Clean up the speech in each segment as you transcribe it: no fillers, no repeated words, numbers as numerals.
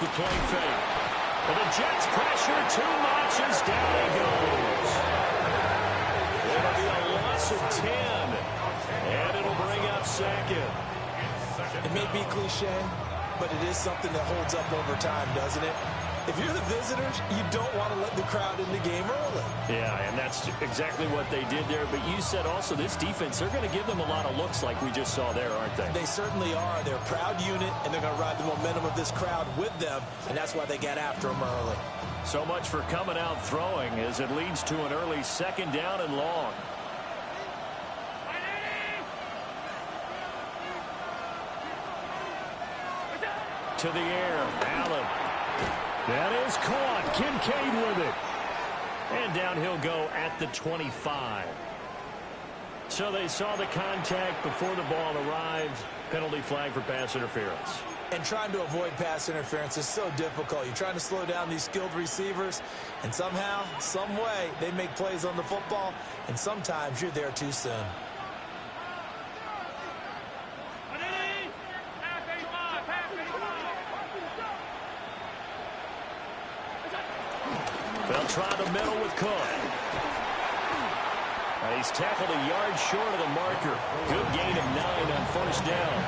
the play fake. But the Jets pressure too much as down he goes. It'll be a loss of 10. And it'll bring up second. It may be cliche, but it is something that holds up over time, doesn't it? If you're the visitors, you don't want to let the crowd in the game early. Yeah, and that's exactly what they did there. But you said also this defense, they're going to give them a lot of looks like we just saw there, aren't they? They certainly are. They're a proud unit, and they're going to ride the momentum of this crowd with them, and that's why they get after them early. So much for coming out throwing as it leads to an early second down and long. To the air, Allen. That is caught. Kincaid with it. And down he'll go at the 25. So they saw the contact before the ball arrived. Penalty flag for pass interference. And trying to avoid pass interference is so difficult. You're trying to slow down these skilled receivers, and somehow, some way, they make plays on the football, and sometimes you're there too soon. They'll try the middle with Cook. He's tackled a yard short of the marker. Good gain of 9 on first down.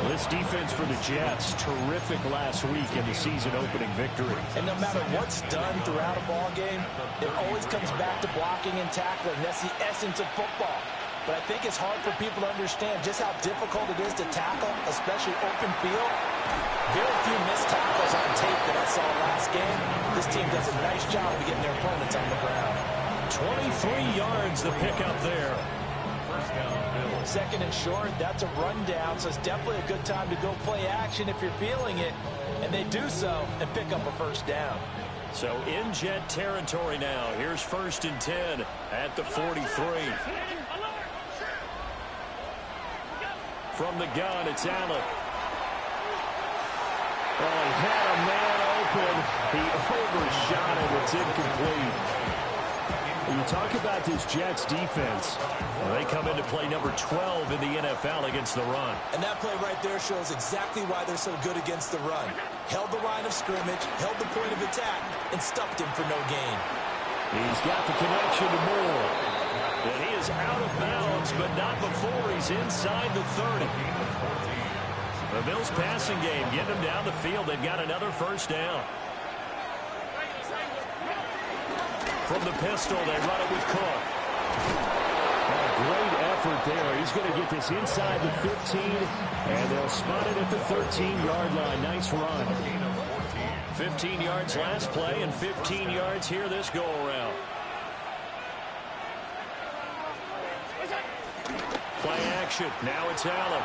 This defense for the Jets, terrific last week in the season-opening victory. And no matter what's done throughout a ball game, it always comes back to blocking and tackling. That's the essence of football. But I think it's hard for people to understand just how difficult it is to tackle, especially open field. Very few missed tackles on tape that I saw last game. This team does a nice job of getting their opponents on the ground. 23 yards the pickup there. Second and short, that's a rundown, so it's definitely a good time to go play action if you're feeling it. And they do so and pick up a first down. So in Jet territory now. Here's first and 10 at the 43. From the gun, it's Allen. Oh, he had a man open. He overshot it. It's incomplete. When you talk about this Jets defense, well, they come into play number 12 in the NFL against the run. And that play right there shows exactly why they're so good against the run. Held the line of scrimmage, held the point of attack, and stuffed him for no gain. He's got the connection to Moore. And he is out of bounds, but not before he's inside the 30. The Bills passing game getting them down the field. They've got another first down. From the pistol, they run it with Cook. Great effort there. He's going to get this inside the 15, and they'll spot it at the 13-yard line. Nice run. 15 yards last play and 15 yards here this go-around. Play action. Now it's Allen.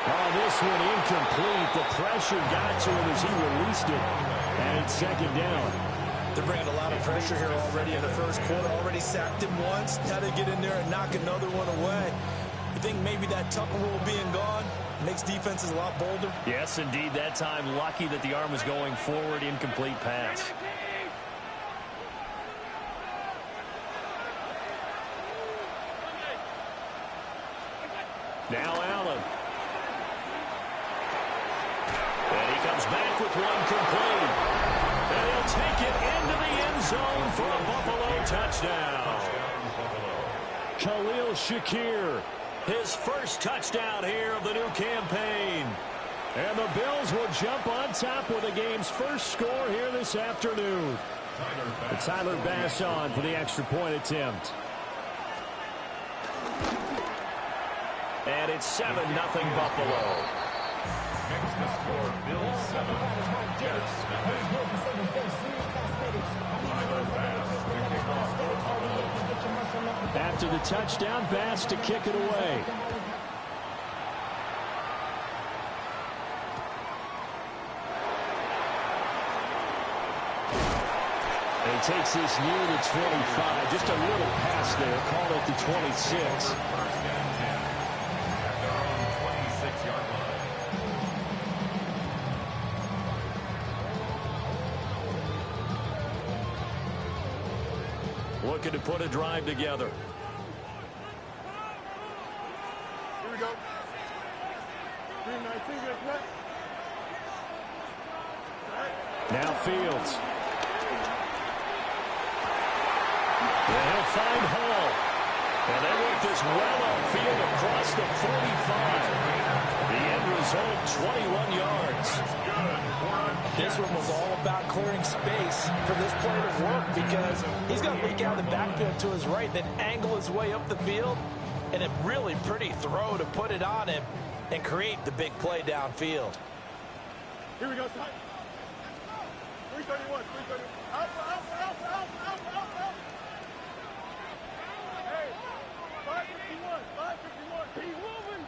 Oh, this one incomplete. The pressure got to him as he released it. And it's second down. They're bringing a lot of pressure here already in the first quarter. Already sacked him once. Now they get in there and knock another one away. You think maybe that Tucker rule being gone makes defenses a lot bolder? Yes, indeed. That time, lucky that the arm was going forward. Incomplete pass. Now Allen. And he comes back with one complete. And he'll take it into the end zone for a Buffalo touchdown. Khalil Shakir, his first touchdown here of the new campaign. And the Bills will jump on top with the game's first score here this afternoon. Tyler Bass on for the extra point attempt. And it's 7-0 Buffalo. Next to score, Bills 7, Jets 9. Tyler Bass kicking off for After the touchdown, Bass to kick it away. And he takes this near the 25. Just a little pass there. Call it the 26. Looking to put a drive together. Here we go. 3-9, Now Fields. And he'll find Hall. And they work this well upfield across the 45. The end result, 21 yards. This one was all about clearing space for this play to work because he's going to leak out of the backfield to his right, then angle his way up the field, and a really pretty throw to put it on him and create the big play downfield. Here we go, tight. 331, 331. Out. Hey, 551, 551. Keep moving.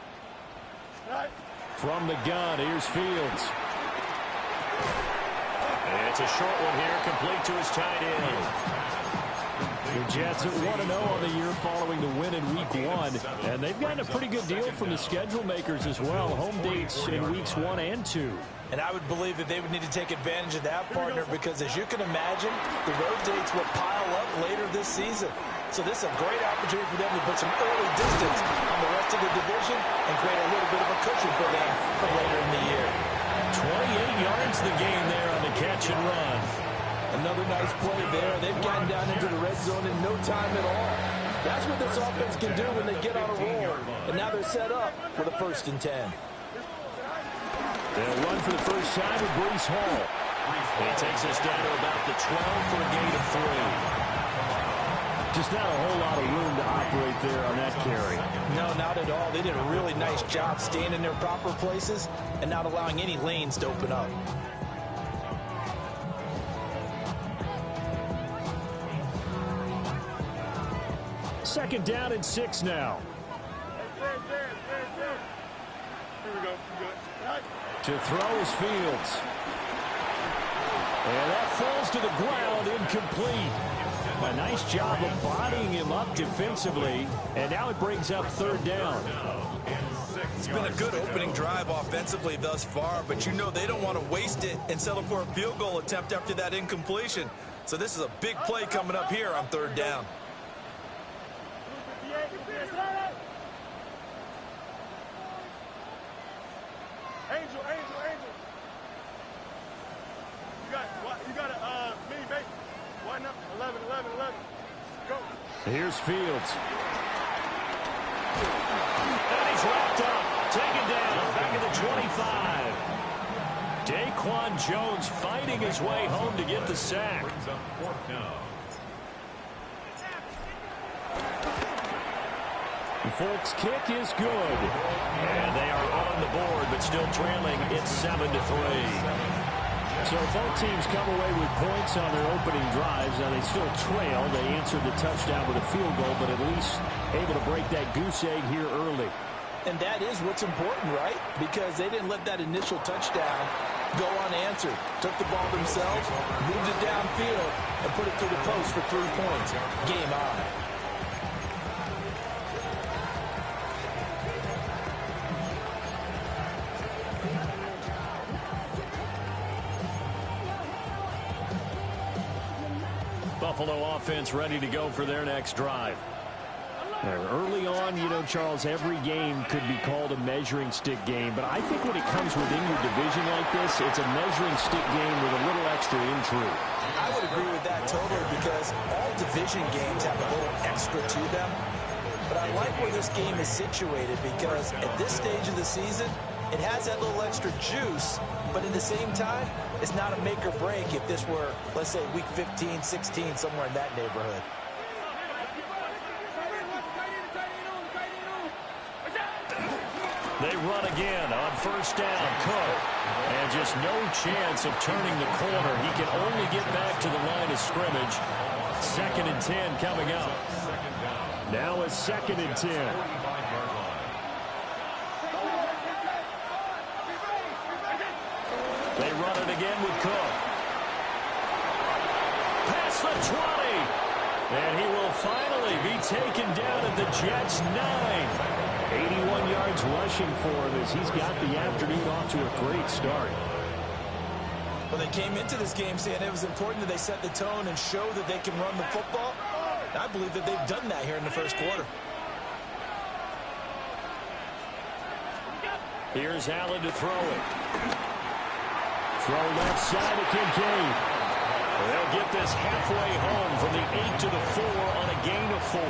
Right. From the gun, here's Fields. And it's a short one here, complete to his tight end. The Jets are 1-0 on the year following the win in Week 1. And they've gotten a pretty good deal from the schedule makers as well. Home dates in Weeks 1 and 2. And I would believe that they would need to take advantage of that, partner, because as you can imagine, the road dates will pile up later this season. So this is a great opportunity for them to put some early distance on the rest of the division and create a little bit of a cushion for them for later in the year. 28 yards the gain there on the catch and run. Another nice play there. They've gotten down into the red zone in no time at all. That's what this offense can do when they get on a roll. And now they're set up for the 1st and 10. They'll run for the first time with Breece Hall. He takes us down to about the 12 for a gain of 3. Just not a whole lot of room to operate there on that carry. No, not at all. They did a really nice job staying in their proper places and not allowing any lanes to open up. Second down and 6 now. Here we go. Right. To throw is Fields. And that falls to the ground, incomplete. A nice job of bodying him up defensively, and now it brings up 3rd down. It's been a good opening drive offensively thus far, but you know they don't want to waste it and settle for a field goal attempt after that incompletion. So this is a big play coming up here on 3rd down. Angel. You got a mini base. Why not? 11. Go. Here's Fields. And he's wrapped up. Taken down. Back at the 25. Daquan Jones fighting his way home to get the sack. The Folks kick is good. And they are on the board, but still trailing. It's 7-3. So both teams come away with points on their opening drives. Now they still trail. They answered the touchdown with a field goal, but at least able to break that goose egg here early. And that is what's important, right? Because they didn't let that initial touchdown go unanswered. Took the ball themselves, moved it downfield, and put it through the post for 3 points. Game on. Buffalo offense ready to go for their next drive. Early on, you know, Charles, every game could be called a measuring stick game, but I think when it comes within your division like this, it's a measuring stick game with a little extra intrigue. I would agree with that totally because all division games have a little extra to them. But I like where this game is situated because at this stage of the season, it has that little extra juice, but at the same time, it's not a make or break if this were, let's say, week 15, 16, somewhere in that neighborhood. They run again on first down. Cook. And just no chance of turning the corner. He can only get back to the line of scrimmage. 2nd and 10 coming up. Now it's 2nd and 10. They run it again with Cook. Past the 20. And he will finally be taken down at the Jets' 9. 81 yards rushing for him as he's got the afternoon off to a great start. Well, they came into this game saying it was important that they set the tone and show that they can run the football. And I believe that they've done that here in the first quarter. Here's Allen to throw it. Throw left side to Kincaid. They'll get this halfway home from the 8 to the 4 on a gain of 4.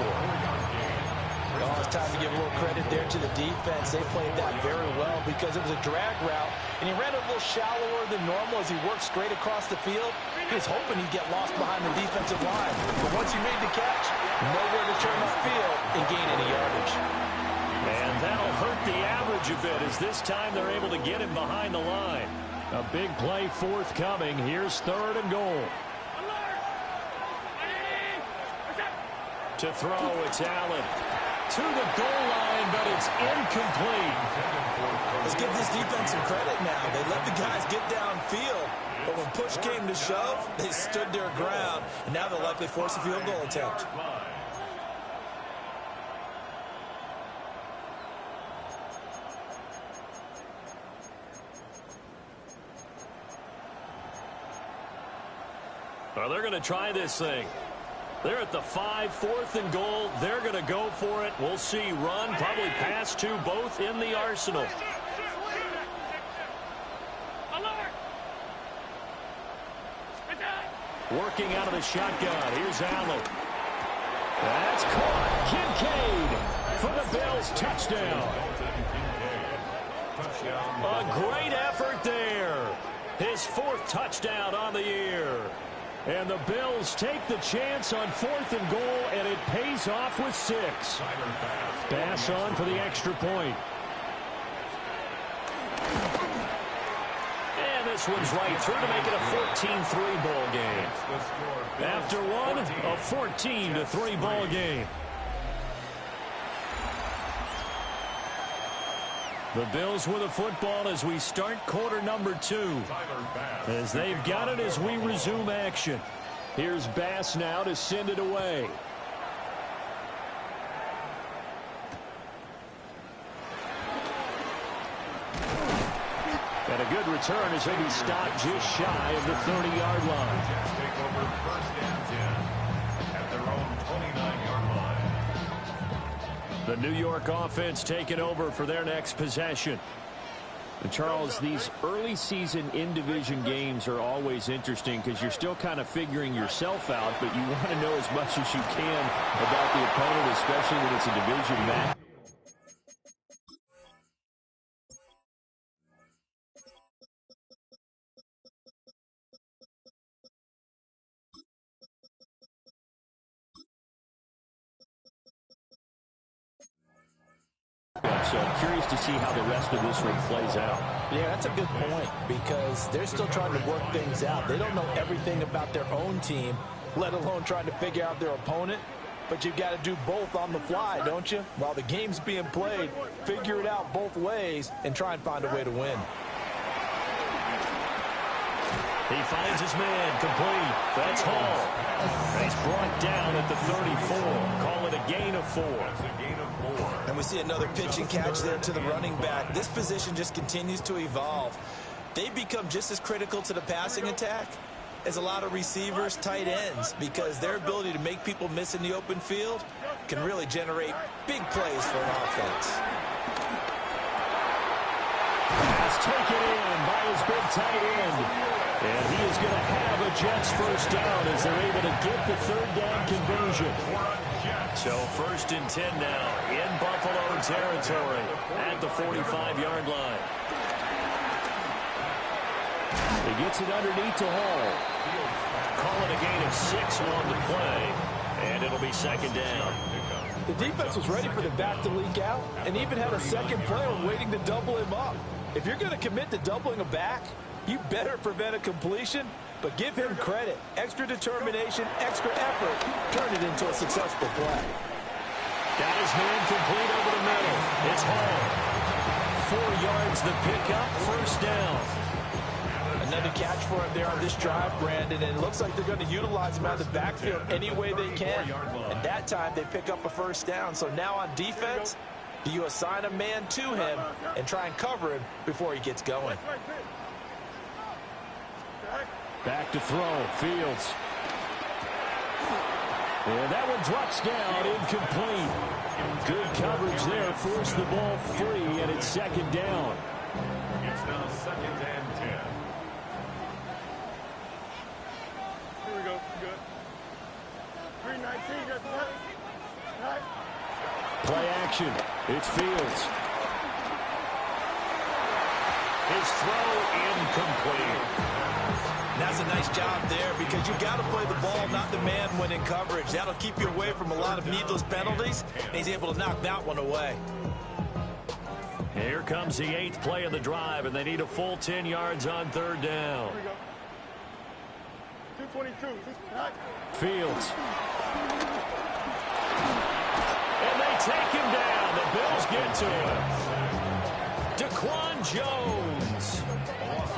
Oh, it's time to give a little credit there to the defense. They played that very well because it was a drag route, and he ran a little shallower than normal as he worked straight across the field. He was hoping he'd get lost behind the defensive line. But once he made the catch, nowhere to turn upfield and gain any yardage. And that'll hurt the average a bit as this time they're able to get him behind the line. A big play forthcoming. Here's 3rd and goal. To throw, it's Allen. To the goal line, but it's incomplete. Let's give this defense some credit now. They let the guys get downfield, but when push came to shove, they stood their ground, and now they'll likely force a field goal attempt. Well, they're going to try this thing. They're at the 5, 4th and goal. They're going to go for it. We'll see. Run, probably pass to both in the arsenal. Working out of the shotgun. Here's Allen. That's caught. Kincaid for the Bills. Touchdown. A great effort there. His 4th touchdown on the year. And the Bills take the chance on 4th and goal, and it pays off with 6. Bass on for the extra point. And this one's right through to make it a 14-3 ball game. After one, a 14-3 ball game. The Bills with a football as we start quarter number 2. As they've got it as we resume action. Here's Bass now to send it away. And a good return as he'll be stopped just shy of the 30-yard line. Take over 1st and 10 at their own 29-yard line. The New York offense taking over for their next possession. And Charles, these early season in-division games are always interesting because you're still kind of figuring yourself out, but you want to know as much as you can about the opponent, especially when it's a division match. So I'm curious to see how the rest of this one plays out. Yeah, that's a good point because they're still trying to work things out. They don't know everything about their own team, let alone trying to figure out their opponent. But you've got to do both on the fly, don't you? While the game's being played, figure it out both ways and try and find a way to win. He finds his man complete. That's Hall. He's brought down at the 34. Call it a gain of 4. And we see another pitch and catch there to the running back. This position just continues to evolve. They become just as critical to the passing attack as a lot of receivers, tight ends, because their ability to make people miss in the open field can really generate big plays for an offense. Pass taken in by his big tight end. And he is going to have a Jets first down as they're able to get the 3rd down conversion. So 1st and 10 now in Buffalo territory at the 45-yard line. He gets it underneath to Hall. Call it a gain of 6 on the play, and it'll be 2nd down. The defense was ready for the back to leak out and even had a second player waiting to double him up. If you're going to commit to doubling a back, you better prevent a completion, but give him credit. Extra determination, extra effort, turn it into a successful play. Got his man complete over the middle. It's Hall. 4 yards the pickup, 1st down. Another catch for him there on this drive, Brandon, and it looks like they're going to utilize him out of the backfield any way they can. And that time they pick up a 1st down. So now on defense, do you assign a man to him and try and cover him before he gets going? Back to throw, Fields. And that one drops down, incomplete. Good coverage there, forced the ball free, and it's 2nd down. It's now 2nd and 10. Here we go. Good. 319. That's right. Right. Play action. It's Fields. His throw incomplete. That's a nice job there because you've got to play the ball, not the man when in coverage. That'll keep you away from a lot of needless penalties, and he's able to knock that one away. Here comes the 8th play of the drive, and they need a full 10 yards on 3rd down. Here we go. 222. Right. Fields. And they take him down. The Bills get to him. Daquan Jones.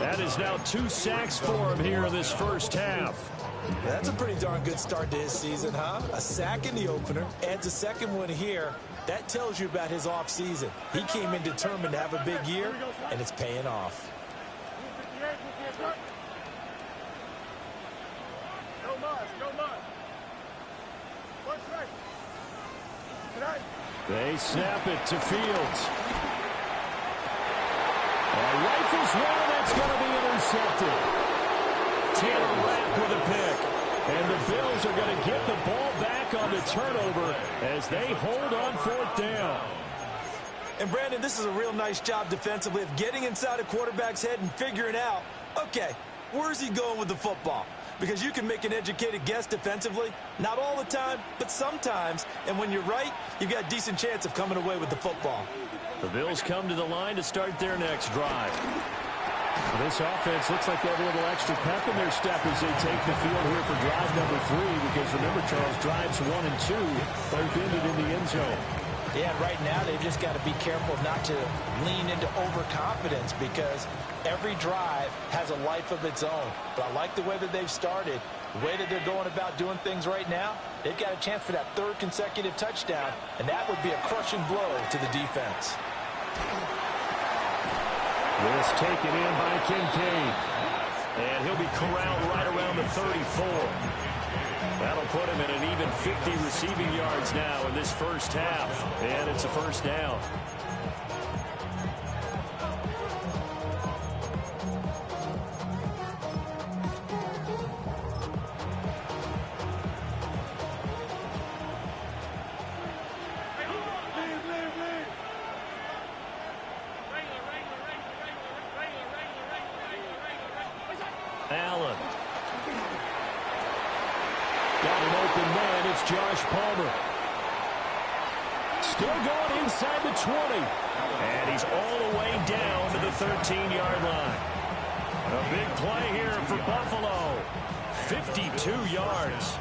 That is now 2 sacks for him here in this first half. Yeah, that's a pretty darn good start to his season, huh? A sack in the opener, adds a second one here. That tells you about his offseason. He came in determined to have a big year, and it's paying off. No more. No more. What's right? Right. They snap it to Fields. Rifles one, that's going to be intercepted. Taylor Rapp with a pick. And the Bills are going to get the ball back on the turnover as they hold on 4th down. And, Brandon, this is a real nice job defensively of getting inside a quarterback's head and figuring out, okay, where's he going with the football? Because you can make an educated guess defensively. Not all the time, but sometimes. And when you're right, you've got a decent chance of coming away with the football. The Bills come to the line to start their next drive. This offense looks like they have a little extra pep in their step as they take the field here for drive number 3. Because remember, Charles, drives 1 and 2 both ended in the end zone. Yeah, right now they've just got to be careful not to lean into overconfidence because every drive has a life of its own. But I like the way that they've started. The way that they're going about doing things right now, they've got a chance for that 3rd consecutive touchdown, and that would be a crushing blow to the defense. This taken in by Kincaid. And he'll be corralled right around the 34. That'll put him at an even 50 receiving yards now in this first half. And it's a first down. Allen. Got an open man. It's Josh Palmer. Still going inside the 20. And he's all the way down to the 13-yard line. A big play here for Buffalo. 52 yards.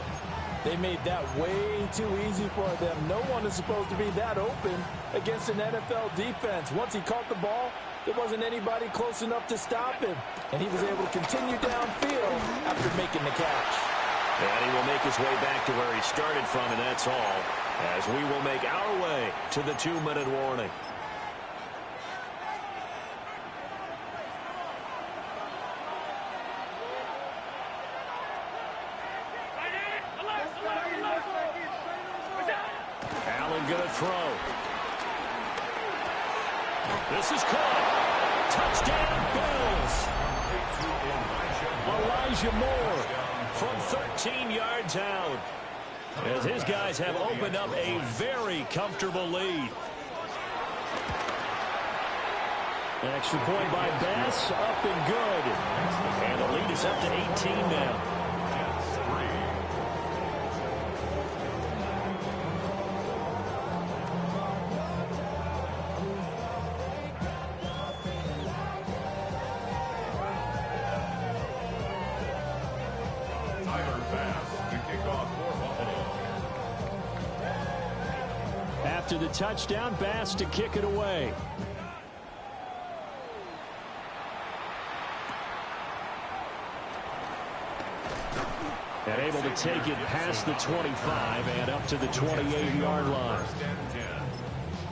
They made that way too easy for them. No one is supposed to be that open against an NFL defense. Once he caught the ball, there wasn't anybody close enough to stop him. And he was able to continue downfield after making the catch. And he will make his way back to where he started from, and that's all, as we will make our way to the 2-minute warning. Allen going to throw. This is caught. Touchdown, Bills. Elijah Moore from 13 yards out, as his guys have opened up a very comfortable lead. An extra point by Bass, up and good. And the lead is up to 18 now. After the touchdown, Bass to kick it away. And able to take it past the 25 and up to the 28-yard line.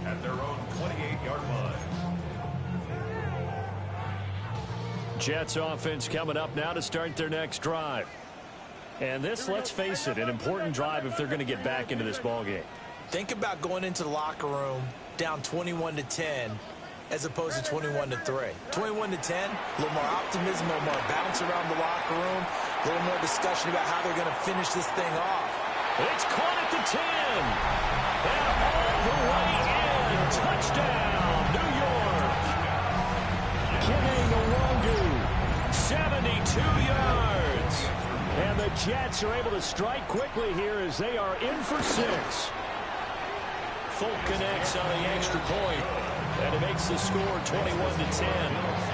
At their own 28-yard line. Jets offense coming up now to start their next drive. And this, let's face it, an important drive if they're going to get back into this ballgame. Think about going into the locker room down 21-10 as opposed to 21-3. 21-10, a little more optimism, a little more bounce around the locker room. A little more discussion about how they're going to finish this thing off. It's caught at the 10. And all the way in. Touchdown, New York. Kene Nwangwu, 72 yards. And the Jets are able to strike quickly here as they are in for 6. Folk connects on the extra point, and it makes the score 21-10.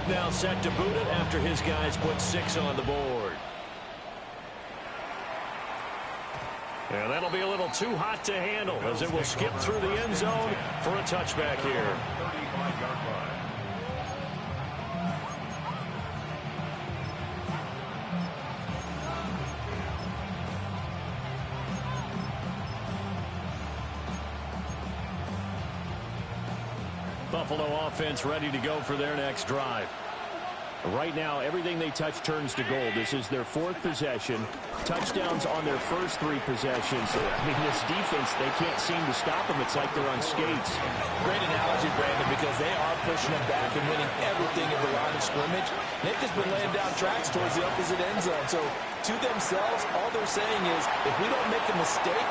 Now set to boot it after his guys put 6 on the board. And that'll be a little too hot to handle as it will skip through the end zone for a touchback here. 35-yard line. Buffalo offense ready to go for their next drive. Right now, everything they touch turns to gold. This is their 4th possession. Touchdowns on their first 3 possessions. I mean, this defense, they can't seem to stop them. It's like they're on skates. Great analogy, Brandon, because they are pushing them back and winning everything at the line of scrimmage. They've just been laying down tracks towards the opposite end zone. So, to themselves, all they're saying is, if we don't make a mistake,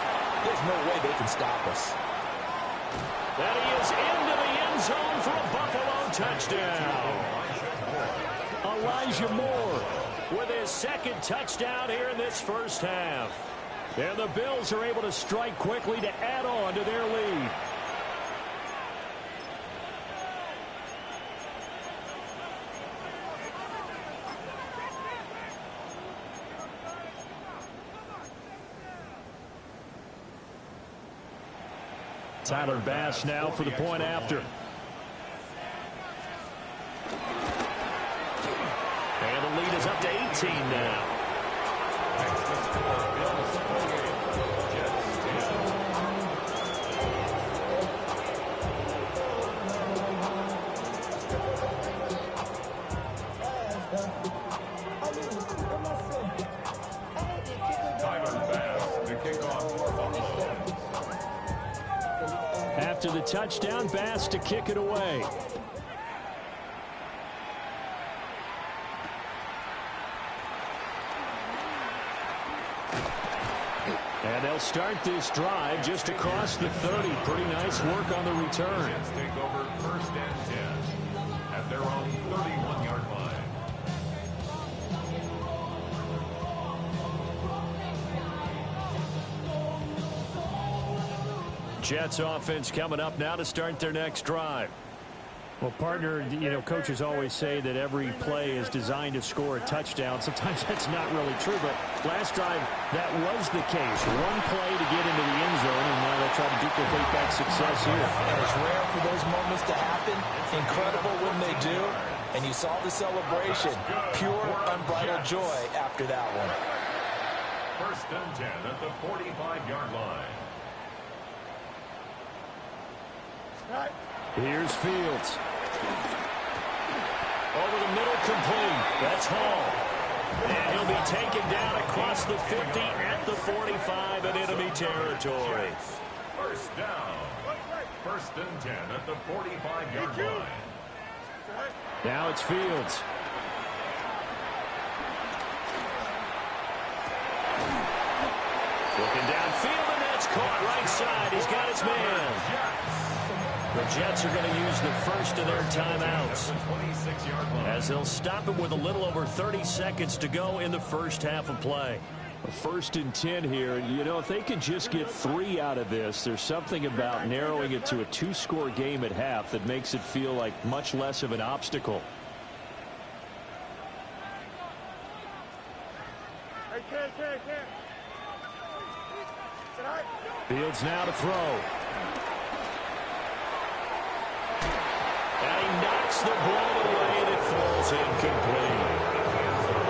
there's no way they can stop us. That he is into the end zone for a Buffalo touchdown. Elijah Moore with his 2nd touchdown here in this first half. And the Bills are able to strike quickly to add on to their lead. Tyler Bass now for the point after. And the lead is up to 18 now. Tyler Bass, the kickoff for Buffalo. After the touchdown, Bass to kick it away. And they'll start this drive just across the 30. Pretty nice work on the return. Jets take over 1st and 10 at their own 31-yard line. Jets offense coming up now to start their next drive. Well, partner, you know, coaches always say that every play is designed to score a touchdown. Sometimes that's not really true, but last drive that was the case. One play to get into the end zone, and now they'll try to duplicate that success here. And it's rare for those moments to happen. Incredible when they do. And you saw the celebration. Pure, unbridled joy after that one. 1st and 10 at the 45-yard line. Here's Fields. Over the middle, complete. That's Hall. And he'll be taken down across the 50 at the 45 in enemy territory. 1st down. 1st and 10 at the 45-yard line. Now it's Fields. Looking downfield, and that's caught right side. He's got his man. The Jets are going to use the first of their timeouts as they'll stop it with a little over 30 seconds to go in the first half of play. A 1st and 10 here. You know, if they can just get 3 out of this, there's something about narrowing it to a 2-score game at half that makes it feel like much less of an obstacle. Fields now to throw. And he knocks the ball away, and it falls incomplete.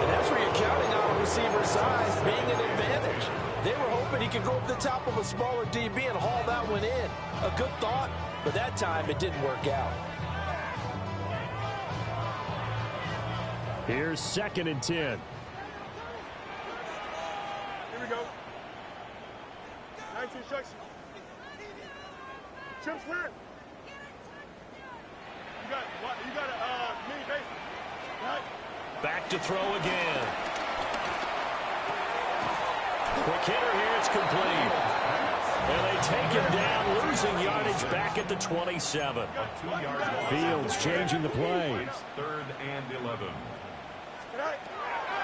And that's where you're counting on a receiver's size being an advantage. They were hoping he could go up the top of a smaller DB and haul that one in. A good thought, but that time it didn't work out. Here's 2nd and 10. Here we go. Line to instruction. Chip square. You got a mini base. Right. Back to throw again. Quick hitter here, it's complete. And they take him down, losing yardage back at the 27. Fields changing the play. Third and 11.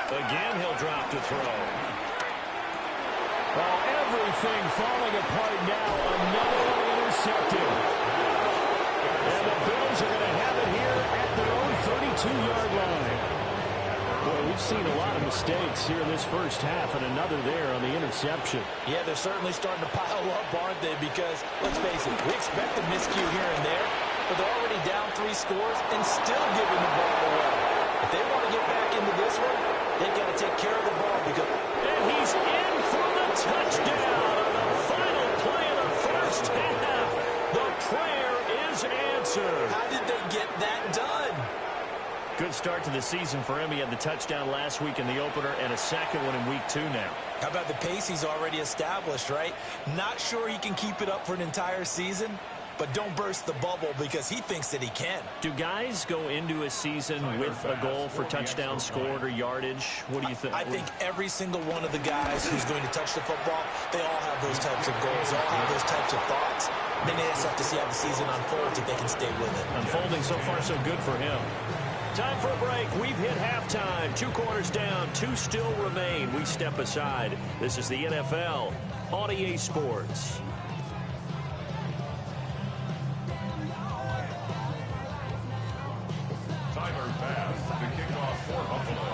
Again, he'll drop to throw. Oh, everything falling apart now. Another one intercepted. And the Bills are going to have it here at their own 32-yard line. Boy, we've seen a lot of mistakes here in this first half, and another there on the interception. Yeah, they're certainly starting to pile up, aren't they? Because, let's face it, we expect a miscue here and there, but they're already down 3 scores and still giving the ball away. If they want to get back into this one, they've got to take care of the ball because... And he's in for the touchdown on the final play of the first half. The prayer is answered. How did they get that done? Good start to the season for him. He had the touchdown last week in the opener and a second one in week 2 now. How about the pace he's already established, right? Not sure he can keep it up for an entire season, but don't burst the bubble because he thinks that he can. Do guys go into a season with a goal for touchdowns scored or yardage? What do you think? I think every single one of the guys who's going to touch the football, they all have those types of goals. They all have those types of thoughts. Then they just have to see how the season unfolds if they can stay with it. Unfolding so far so good for him. Time for a break. We've hit halftime. 2 quarters down. 2 still remain. We step aside. This is the NFL on EA Sports. Tyler Bass to kick off for Buffalo.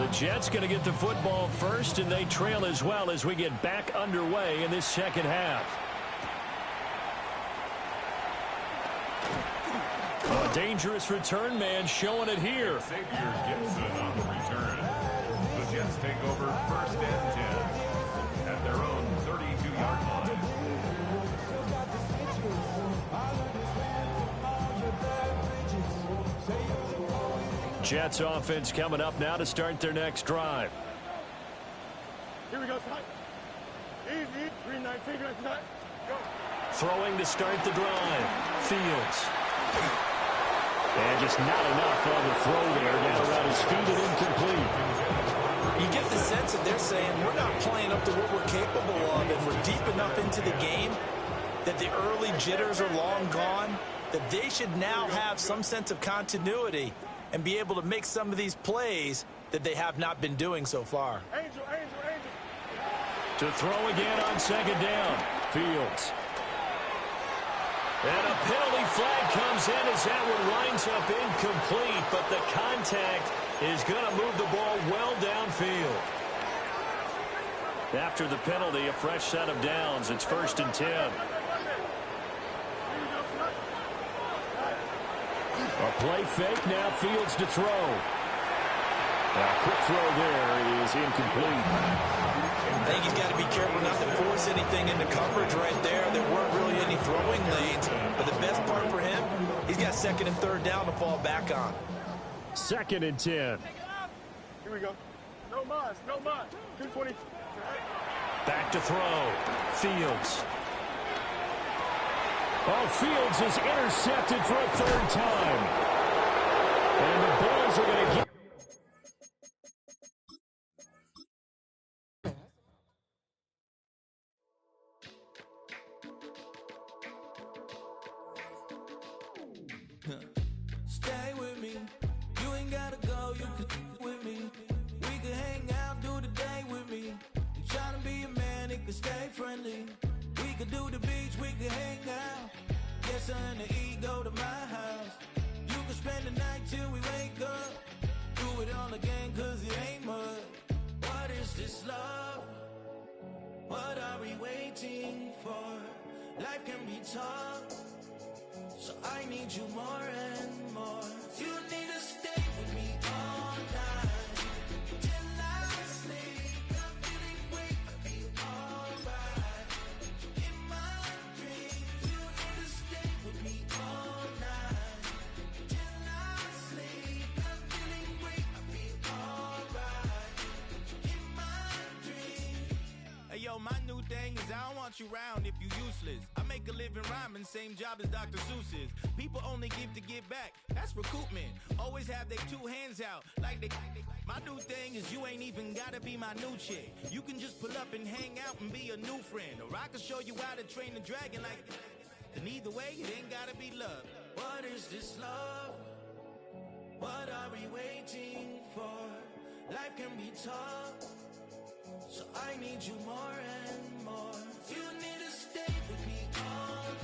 The Jets going to get the football first, and they trail as well as we get back underway in this second half. A dangerous return man showing it here. Xavier Gibson on the return. The Jets take over first and 10 at their own 32-yard line. Jets offense coming up now to start their next drive. Here we go, tight. Easy. 319, go. Throwing to start the drive. Fields. And just not enough on the throw there. Down around his feet and incomplete. You get the sense that they're saying we're not playing up to what we're capable of, and we're deep enough into the game that the early jitters are long gone, that they should now have some sense of continuity and be able to make some of these plays that they have not been doing so far. Angel. To throw again on second down. Fields. And a penalty flag comes in as that one winds up incomplete, but the contact is going to move the ball well downfield. After the penalty, a fresh set of downs. It's 1st and 10. A play fake, now Fields to throw. A quick throw there is incomplete. I think he's got to be careful not to force anything into coverage right there. There weren't really any throwing lanes. But the best part for him, he's got 2nd and 3rd down to fall back on. 2nd and 10. Here we go. No mas. 220. Back to throw. Fields. Oh, Fields is intercepted for a 3rd time. And the Bills are going to get... Stay with me. You ain't gotta go, you can with me. We can hang out, do the day with me. You tryna be a man, it can stay friendly. We could do the beach, we can hang out. Yes, her and the E go to my house. You can spend the night till we wake up. Do it all again, cause it ain't mud. What is this love? What are we waiting for? Life can be tough, so I need you more and more. You need to stay with me all night till I sleep. I'm feeling weak, I feel alright. In my dreams, you need to stay with me all night till I sleep. I'm feeling weak, I feel alright. In my dreams. bounce you round if you useless. I make a living rhyming, same job as Dr. Seuss's. People only give to give back, that's recoupment. Always have their two hands out, like they. My new thing is you ain't even gotta be my new chick. You can just pull up and hang out and be a new friend. Or I can show you how to train the dragon like. And either way, it ain't gotta be love. What is this love? What are we waiting for? Life can be tough, so I need you more and more. You need to stay with me all night.